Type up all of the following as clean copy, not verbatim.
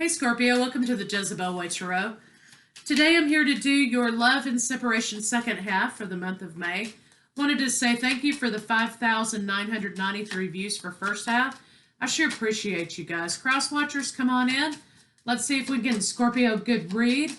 Hey Scorpio, welcome to the Jezebel Tarot. Today I'm here to do your love and separation second half for the month of May. Wanted to say thank you for the 5,993 views for first half. I sure appreciate you guys. Cross watchers, come on in. Let's see if we can get Scorpio a good read.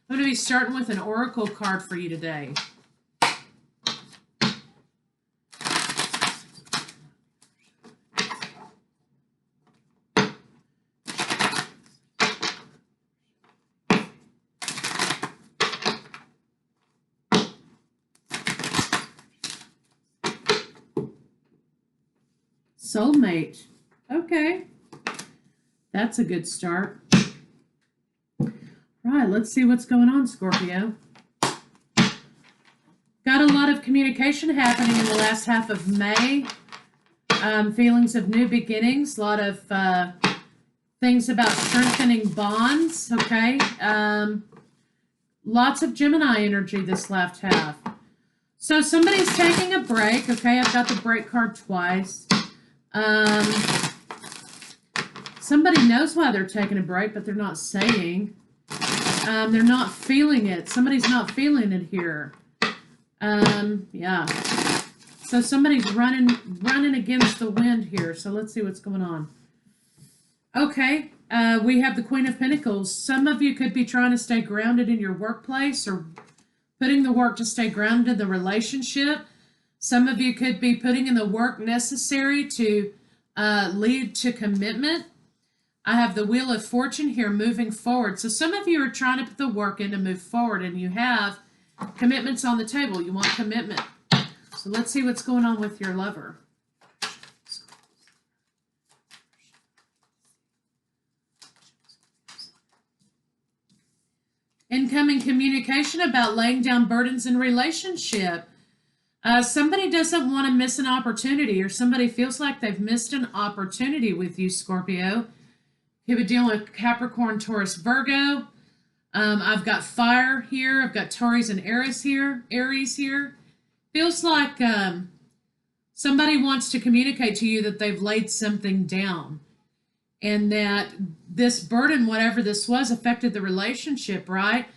I'm going to be starting with an oracle card for you today. Soulmate. Okay. That's a good start. Right, let's see what's going on, Scorpio. Got a lot of communication happening in the last half of May. Feelings of new beginnings. A lot of things about strengthening bonds. Okay. Lots of Gemini energy this last half. So somebody's taking a break. Okay, I've got the break card twice. Somebody knows why they're taking a break, but they're not saying. They're not feeling it. Somebody's not feeling it here. Yeah. So somebody's running against the wind here. So let's see what's going on. Okay. We have the Queen of Pentacles. Some of you could be trying to stay grounded in your workplace or putting the work to stay grounded in the relationship. Some of you could be putting in the work necessary to lead to commitment. I have the Wheel of Fortune here moving forward. So some of you are trying to put the work in to move forward, and you have commitments on the table. You want commitment. So let's see what's going on with your lover. Incoming communication about laying down burdens in relationship. Somebody doesn't want to miss an opportunity, or somebody feels like they've missed an opportunity with you, Scorpio. You have a deal with Capricorn, Taurus, Virgo. I've got fire here. I've got Taurus and Aries here. Feels like somebody wants to communicate to you that they've laid something down and that this burden, whatever this was, affected the relationship, right?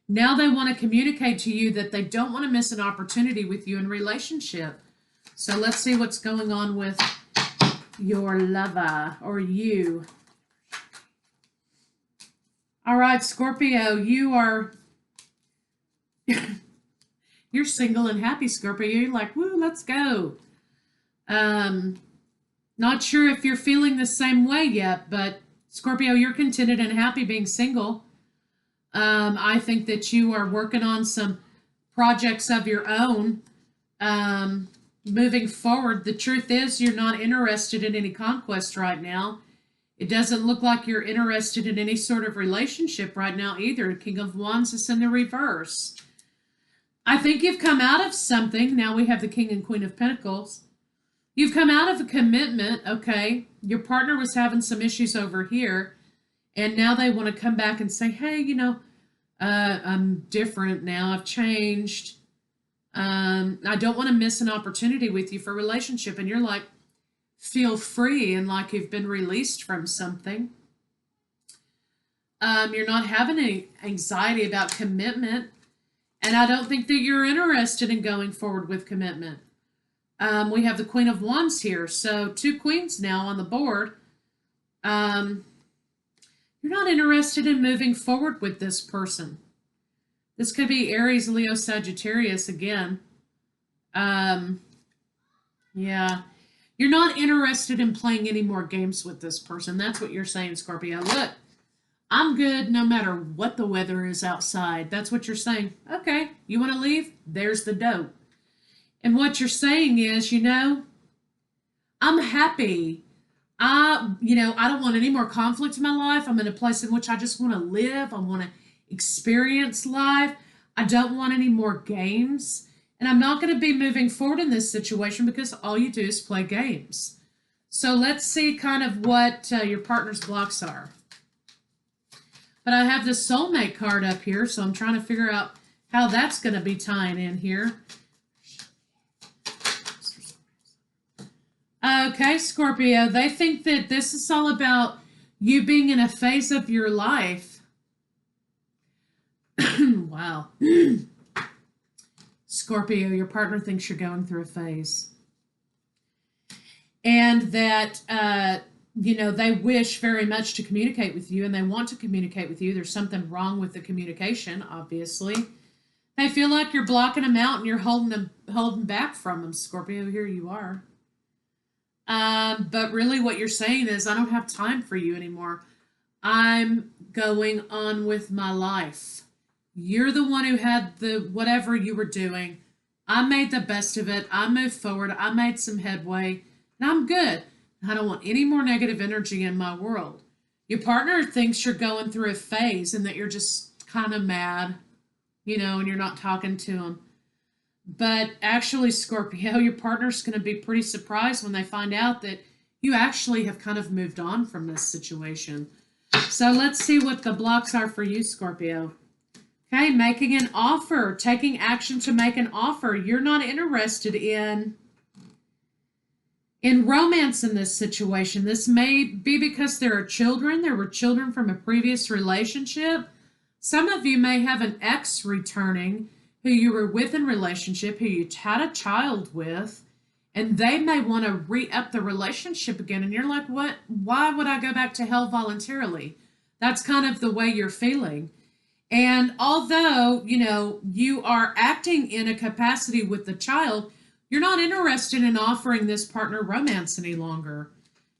Now they want to communicate to you that they don't want to miss an opportunity with you in relationship. So let's see what's going on with your lover or you. All right, Scorpio, you're single and happy, Scorpio. You're like, woo, let's go. Not sure if you're feeling the same way yet, but Scorpio, you're contented and happy being single. I think that you are working on some projects of your own, moving forward. The truth is you're not interested in any conquest right now. It doesn't look like you're interested in any sort of relationship right now either. King of Wands is in the reverse. I think you've come out of something. Now we have the King and Queen of Pentacles. You've come out of a commitment, okay? Your partner was having some issues over here, and now they want to come back and say, hey, you know, I'm different now. I've changed. I don't want to miss an opportunity with you for a relationship. And you're like, feel free and like you've been released from something. You're not having any anxiety about commitment. And I don't think that you're interested in going forward with commitment. We have the Queen of Wands here. So 2 queens now on the board. You're not interested in moving forward with this person. This could be Aries, Leo, Sagittarius again. Yeah. You're not interested in playing any more games with this person. That's what you're saying, Scorpio. Look, I'm good no matter what the weather is outside. That's what you're saying. Okay, you want to leave? There's the dope. And what you're saying is, you know, I'm happy. I don't want any more conflict in my life. I'm in a place in which I just want to live. I want to experience life. I don't want any more games. And I'm not going to be moving forward in this situation because all you do is play games. So let's see kind of what your partner's blocks are. But I have the Soulmate card up here, so I'm trying to figure out how that's going to be tying in here. Okay, Scorpio, they think that this is all about you being in a phase of your life. Wow. Scorpio, your partner thinks you're going through a phase. And that, they wish very much to communicate with you and they want to communicate with you. There's something wrong with the communication, obviously. They feel like you're blocking them out and you're holding back from them. Scorpio, here you are. But really what you're saying is, I don't have time for you anymore. I'm going on with my life. You're the one who had the whatever you were doing. I made the best of it. I moved forward. I made some headway. And I'm good. I don't want any more negative energy in my world. Your partner thinks you're going through a phase and that you're just kind of mad, and you're not talking to them. But actually, Scorpio, your partner's going to be pretty surprised when they find out that you actually have kind of moved on from this situation. So let's see what the blocks are for you, Scorpio. Okay, making an offer, taking action to make an offer. You're not interested in romance in this situation. This may be because there are children. There were children from a previous relationship. Some of you may have an ex returning who you were with in relationship, who you had a child with, and they may want to re-up the relationship again. And you're like, what? Why would I go back to hell voluntarily? That's kind of the way you're feeling. And although, you are acting in a capacity with the child, you're not interested in offering this partner romance any longer.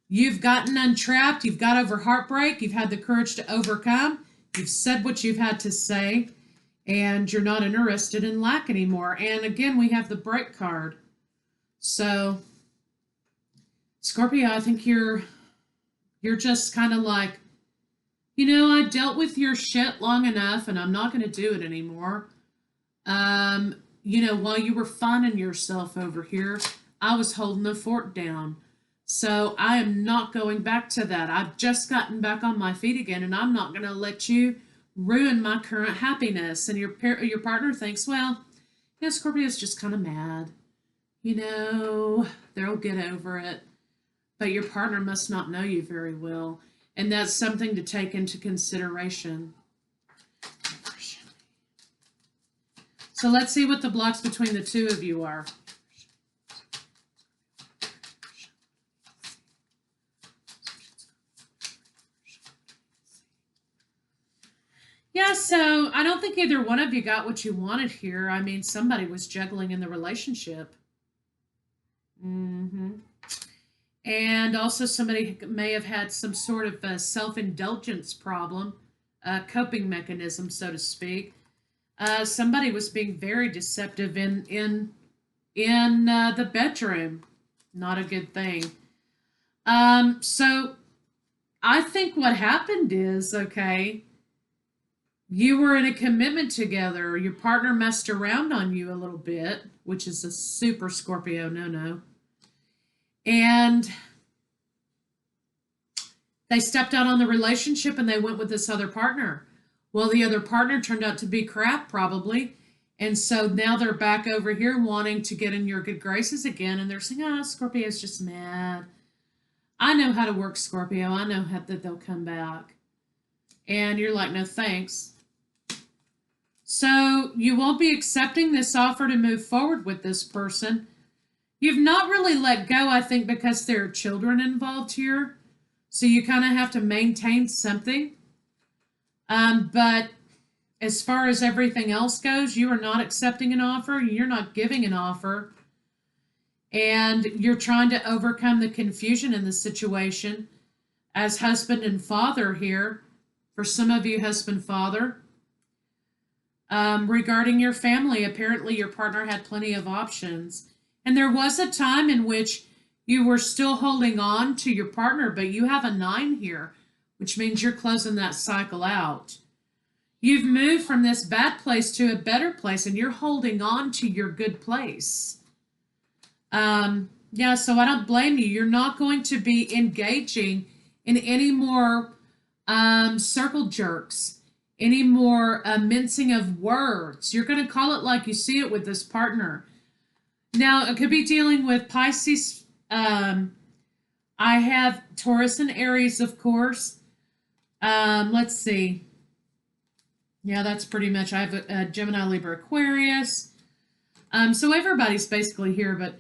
You've gotten untrapped. You've got over heartbreak. You've had the courage to overcome. You've said what you've had to say. And you're not interested in lack anymore. And again, we have the break card. So, Scorpio, I think you're just kind of like, I dealt with your shit long enough and I'm not going to do it anymore. While you were finding yourself over here, I was holding the fort down. So I am not going back to that. I've just gotten back on my feet again and I'm not going to let you ruin my current happiness. And your partner thinks, well, Scorpio's just kind of mad. They'll get over it. But your partner must not know you very well. And that's something to take into consideration. So let's see what the blocks between the two of you are. Yeah, so I don't think either one of you got what you wanted here. I mean, somebody was juggling in the relationship. And also somebody may have had some sort of a self-indulgence problem, a coping mechanism, so to speak. Somebody was being very deceptive in the bedroom. Not a good thing. So I think what happened is, you were in a commitment together. Your partner messed around on you a little bit, which is a super Scorpio no-no. And they stepped out on the relationship and they went with this other partner. Well, the other partner turned out to be crap, probably. And so now they're back over here wanting to get in your good graces again. And they're saying, Scorpio's just mad. I know how to work Scorpio. I know that they'll come back. And you're like, no, thanks. So you won't be accepting this offer to move forward with this person. You've not really let go, I think, because there are children involved here. So you kind of have to maintain something. But as far as everything else goes, you are not accepting an offer. You're not giving an offer. And you're trying to overcome the confusion in the situation as husband and father here. For some of you, husband, father. Regarding your family, apparently your partner had plenty of options. And there was a time in which you were still holding on to your partner, but you have a 9 here, which means you're closing that cycle out. You've moved from this bad place to a better place, and you're holding on to your good place. So I don't blame you. You're not going to be engaging in any more circle jerks, any more mincing of words. You're going to call it like you see it with this partner. Now, it could be dealing with Pisces. I have Taurus and Aries, of course. Let's see. Yeah, that's pretty much. I have a Gemini, Libra, Aquarius. So everybody's basically here, but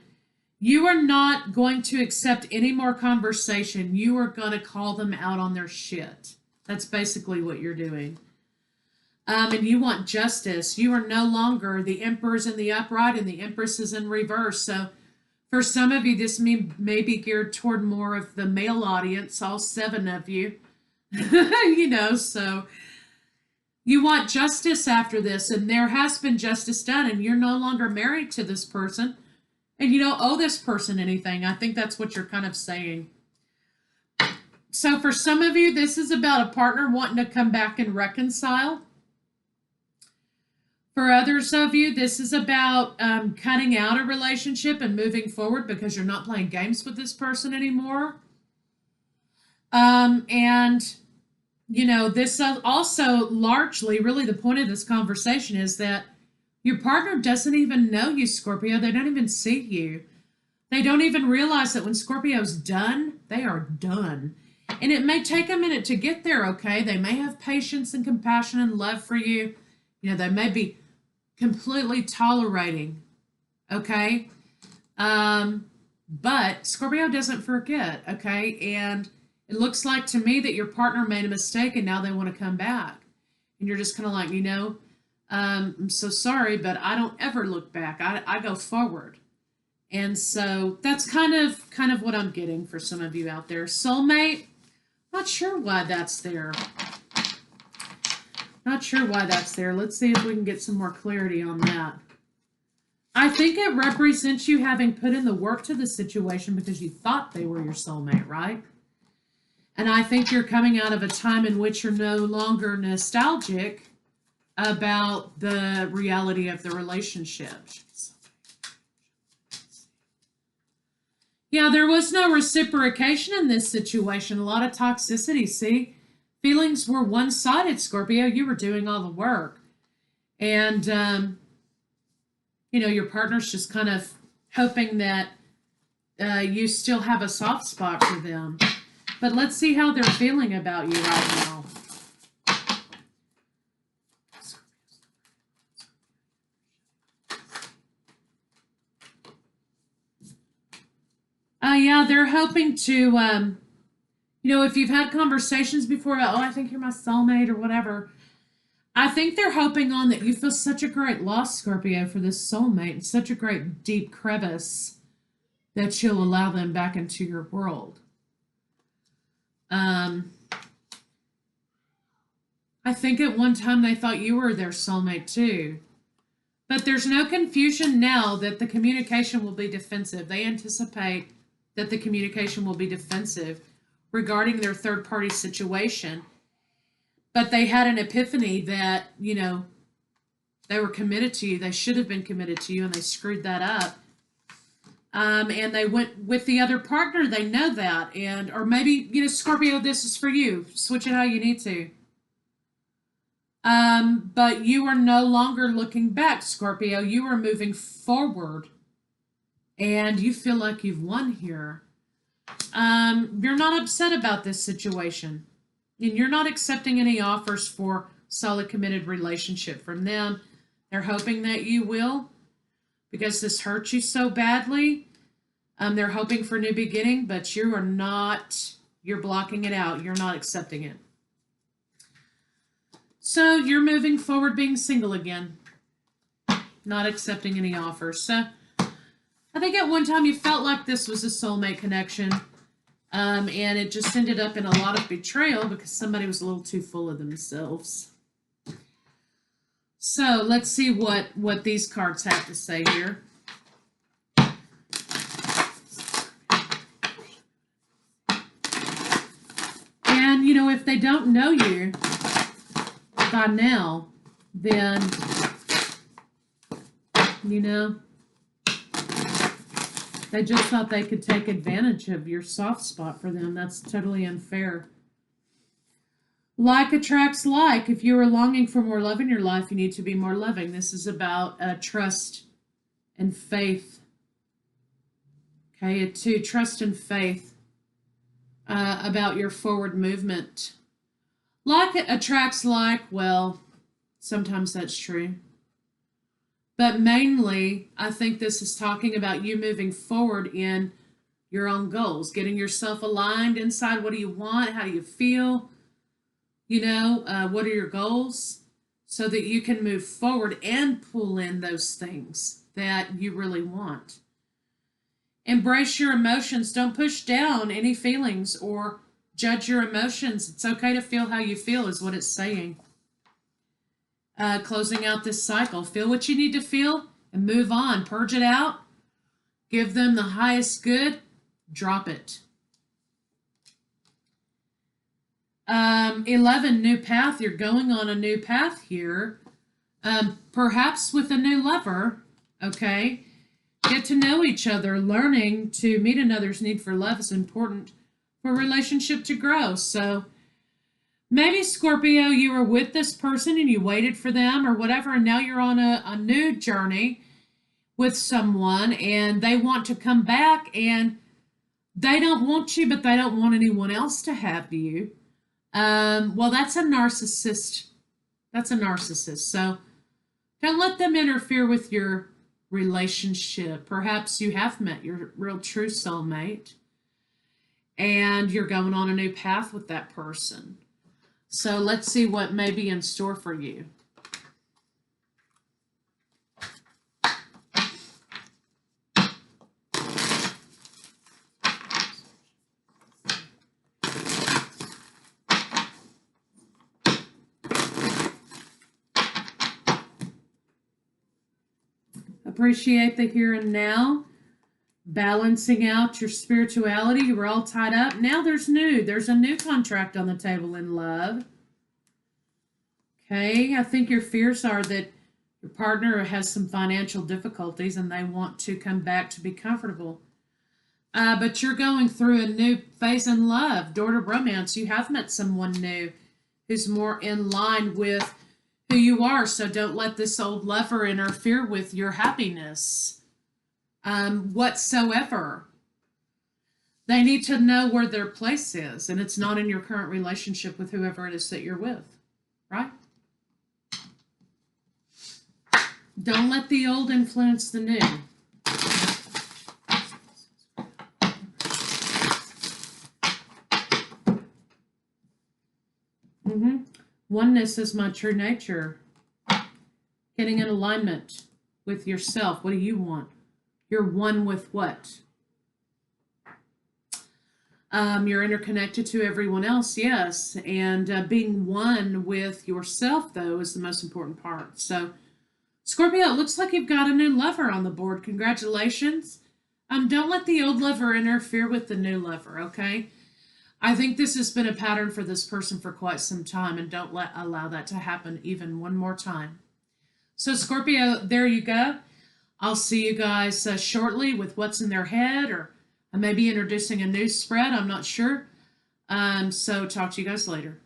you are not going to accept any more conversation. You are going to call them out on their shit. That's basically what you're doing. And you want justice. You are no longer the Emperor's in the upright and the Empress is in reverse. So for some of you, this may be geared toward more of the male audience, all 7 of you. So you want justice after this, and there has been justice done, and you're no longer married to this person, and you don't owe this person anything. I think that's what you're kind of saying. So for some of you, this is about a partner wanting to come back and reconcile. For others of you, this is about cutting out a relationship and moving forward because you're not playing games with this person anymore. This also largely, really the point of this conversation is that your partner doesn't even know you, Scorpio. They don't even see you. They don't even realize that when Scorpio's done, they are done. And it may take a minute to get there, okay? They may have patience and compassion and love for you. They may be completely tolerating, okay? But Scorpio doesn't forget, okay? And it looks like to me that your partner made a mistake and now they want to come back. And you're just kind of like, I'm so sorry, but I don't ever look back. I go forward. And so that's kind of what I'm getting for some of you out there. Soulmate, not sure why that's there. Not sure why that's there. Let's see if we can get some more clarity on that. I think it represents you having put in the work to the situation because you thought they were your soulmate, right? And I think you're coming out of a time in which you're no longer nostalgic about the reality of the relationship. Yeah, there was no reciprocation in this situation. A lot of toxicity, see? Feelings were one-sided, Scorpio. You were doing all the work. And, your partner's just kind of hoping that you still have a soft spot for them. But let's see how they're feeling about you right now. Yeah, they're hoping to, if you've had conversations before about, I think you're my soulmate or whatever, I think they're hoping on that you feel such a great loss, Scorpio, for this soulmate, and such a great deep crevice that you'll allow them back into your world. I think at one time they thought you were their soulmate too. But there's no confusion now that the communication will be defensive. They anticipate that the communication will be defensive regarding their third-party situation. But they had an epiphany that, they were committed to you. They should have been committed to you, and they screwed that up. And they went with the other partner. They know that. Or maybe, Scorpio, this is for you. Switch it how you need to. But you are no longer looking back, Scorpio. You are moving forward. And you feel like you've won here. You're not upset about this situation. And you're not accepting any offers for solid committed relationship from them. They're hoping that you will, because this hurt you so badly. They're hoping for a new beginning, but you are not, you're blocking it out. You're not accepting it. So you're moving forward being single again, not accepting any offers. So I think at one time you felt like this was a soulmate connection, and it just ended up in a lot of betrayal because somebody was a little too full of themselves. So let's see what these cards have to say here. And, if they don't know you by now, then, they just thought they could take advantage of your soft spot for them. That's totally unfair. Like attracts like. If you are longing for more love in your life, you need to be more loving. This is about trust and faith. Okay, trust and faith about your forward movement. Like attracts like, well, sometimes that's true. But mainly, I think this is talking about you moving forward in your own goals, getting yourself aligned inside. What do you want? How do you feel? What are your goals? So that you can move forward and pull in those things that you really want. Embrace your emotions. Don't push down any feelings or judge your emotions. It's okay to feel how you feel, is what it's saying. Closing out this cycle. Feel what you need to feel and move on. Purge it out. Give them the highest good. Drop it. 11, new path. You're going on a new path here. Perhaps with a new lover. Okay. Get to know each other. Learning to meet another's need for love is important for a relationship to grow. So maybe, Scorpio, you were with this person and you waited for them or whatever, and now you're on a new journey with someone and they want to come back and they don't want you, but they don't want anyone else to have you. Well, that's a narcissist. That's a narcissist. So don't let them interfere with your relationship. Perhaps you have met your real true soulmate and you're going on a new path with that person. So let's see what may be in store for you. Appreciate the here and now. Balancing out your spirituality. You were all tied up. Now there's a new contract on the table in love. Okay, I think your fears are that your partner has some financial difficulties and they want to come back to be comfortable. But you're going through a new phase in love. Door to romance. You have met someone new who's more in line with who you are. So don't let this old lover interfere with your happiness. Whatsoever. They need to know where their place is, and it's not in your current relationship with whoever it is that you're with, right? Don't let the old influence the new. Oneness is my true nature. Getting in alignment with yourself. What do you want? You're one with what? You're interconnected to everyone else, yes. And being one with yourself, though, is the most important part. So, Scorpio, it looks like you've got a new lover on the board. Congratulations. Don't let the old lover interfere with the new lover, okay? I think this has been a pattern for this person for quite some time, and don't allow that to happen even one more time. So, Scorpio, there you go. I'll see you guys shortly with what's in their head, or I may be introducing a new spread. I'm not sure. So talk to you guys later.